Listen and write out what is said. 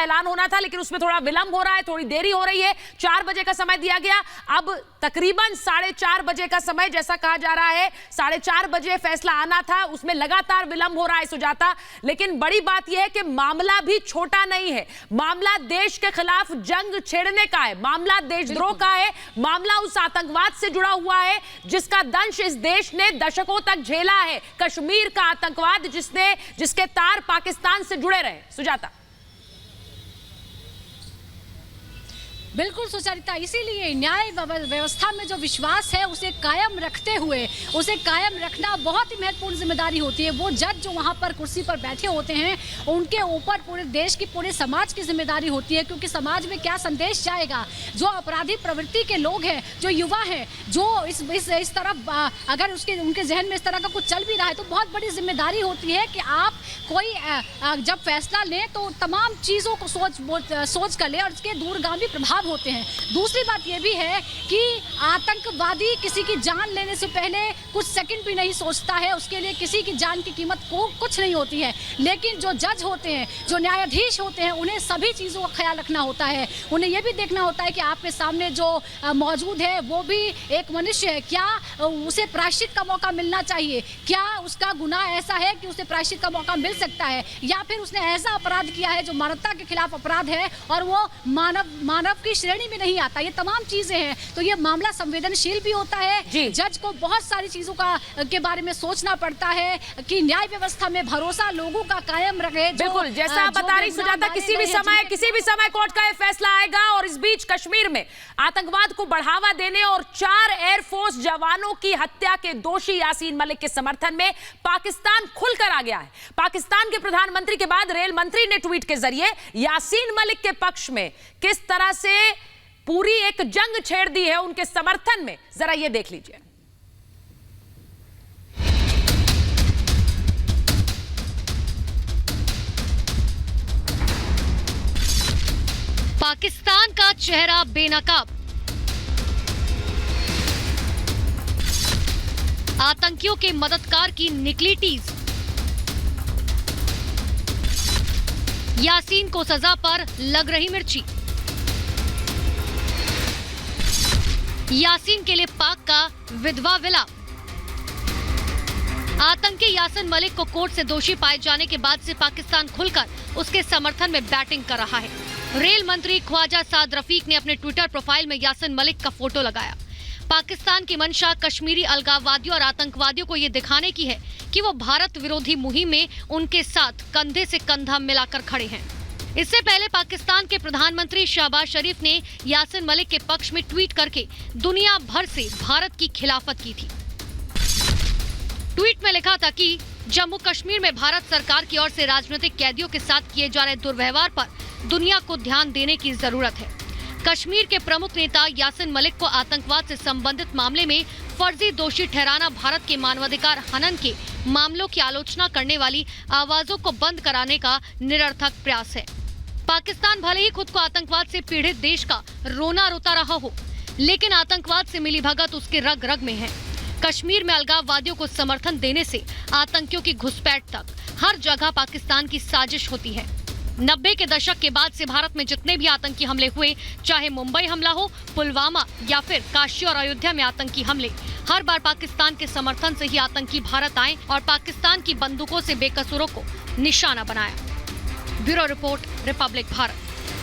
का ऐलान होना था, लेकिन उसमें थोड़ा विलंब हो रहा है, थोड़ी देरी हो रही है। 4 बजे का समय दिया गया, अब तकरीबन 4:30 बजे का समय जैसा कहा जा रहा है। 4:30 बजे फैसला आना था, उसमें लगातार विलंब हो रहा है सुजाता। लेकिन बड़ी बात यह है कि मामला भी छोटा नहीं है, मामला देश के खिलाफ जंग छेड़ने का है, मामला देशद्रोह का है, मामला उस आतंकवाद से जुड़ा हुआ है जिसका दंश इस देश ने दशकों तक झेला है, कश्मीर का आतंकवाद जिसके तार पाकिस्तान से जुड़े रहे। सुजाता। बिल्कुल सुचरिता, इसीलिए न्याय व्यवस्था में जो विश्वास है उसे कायम रखते हुए उसे कायम रखना बहुत ही महत्वपूर्ण जिम्मेदारी होती है। वो जज जो वहाँ पर कुर्सी पर बैठे होते हैं उनके ऊपर पूरे देश की, पूरे समाज की जिम्मेदारी होती है, क्योंकि समाज में क्या संदेश जाएगा। जो अपराधी प्रवृत्ति के लोग हैं, जो युवा हैं, जो इस तरफ अगर उनके जहन में इस तरह का कुछ चल भी रहा है तो बहुत बड़ी जिम्मेदारी होती है कि आप कोई जब फैसला लें तो तमाम चीज़ों को सोच कर लें और इसके दूरगामी प्रभाव होते हैं। दूसरी बात यह भी है कि आतंकवादी किसी की जान लेने से पहले कुछ सेकंड भी नहीं सोचता है, उसके लिए किसी की जान की कीमत को कुछ नहीं होती है। लेकिन जो जज होते हैं, जो न्यायाधीश होते हैं, उन्हें सभी चीज़ों का ख्याल रखना होता है। उन्हें यह भी देखना होता है कि आपके सामने जो मौजूद है वो भी एक मनुष्य है, क्या उसे प्रायश्चित का मौका मिलना चाहिए, क्या उसका गुनाह ऐसा है कि उसे प्रायश्चित का मौका मिल सकता है, या फिर उसने ऐसा अपराध किया है जो मानवता के खिलाफ अपराध है और वो मानव की श्रेणी में नहीं आता। ये तमाम चीजें हैं, तो ये मामला संवेदनशील भी होता है। जज को बहुत सारी चीजों के बारे में सोचना पड़ता है कि न्याय व्यवस्था में भरोसा लोगों का कायम रहे। बिल्कुल, जैसा आप बता रही सुजाता, किसी भी समय कोर्ट का ये फैसला आएगा। और इस बीच कश्मीर में आतंकवाद को बढ़ावा देने और 4 एयरफोर्स जवानों की हत्या के दोषी यासीन मलिक के समर्थन में पाकिस्तान खुलकर आ गया है। पाकिस्तान के प्रधानमंत्री के बाद रेल मंत्री ने ट्वीट के जरिए यासीन मलिक के पक्ष में किस तरह से पूरी एक जंग छेड़ दी है उनके समर्थन में, जरा ये देख लीजिए। पाकिस्तान का चेहरा बेनकाब, आतंकियों के मददगार की निकली टीज, यासीन को सजा पर लग रही मिर्ची, यासीन के लिए पाक का विधवा विलाप। आतंकी यासीन मलिक को कोर्ट से दोषी पाए जाने के बाद से पाकिस्तान खुलकर उसके समर्थन में बैटिंग कर रहा है। रेल मंत्री ख्वाजा साद रफीक ने अपने ट्विटर प्रोफाइल में यासीन मलिक का फोटो लगाया। पाकिस्तान की मंशा कश्मीरी अलगाववादियों और आतंकवादियों को ये दिखाने की है कि वो भारत विरोधी मुहिम में उनके साथ कंधे से कंधा मिलाकर खड़े हैं। इससे पहले पाकिस्तान के प्रधानमंत्री शहबाज शरीफ ने यासीन मलिक के पक्ष में ट्वीट करके दुनिया भर से भारत की खिलाफत की थी। ट्वीट में लिखा था कि जम्मू कश्मीर में भारत सरकार की ओर से राजनीतिक कैदियों के साथ किए जा रहे दुर्व्यवहार पर दुनिया को ध्यान देने की जरूरत है। कश्मीर के प्रमुख नेता यासीन मलिक को आतंकवाद से संबंधित मामले में फर्जी दोषी ठहराना भारत के मानवाधिकार हनन के मामलों की आलोचना करने वाली आवाजों को बंद कराने का निरर्थक प्रयास है। पाकिस्तान भले ही खुद को आतंकवाद से पीड़ित देश का रोना रोता रहा हो, लेकिन आतंकवाद से मिलीभगत उसके रग रग में है। कश्मीर में अलगाववादियों को समर्थन देने से आतंकियों की घुसपैठ तक हर जगह पाकिस्तान की साजिश होती है। 90 के दशक के बाद से भारत में जितने भी आतंकी हमले हुए, चाहे मुंबई हमला हो, पुलवामा या फिर काशी और अयोध्या में आतंकी हमले, हर बार पाकिस्तान के समर्थन से ही आतंकी भारत आए और पाकिस्तान की बंदूकों से बेकसूरों को निशाना बनाया। Bureau report, Republic Bharat.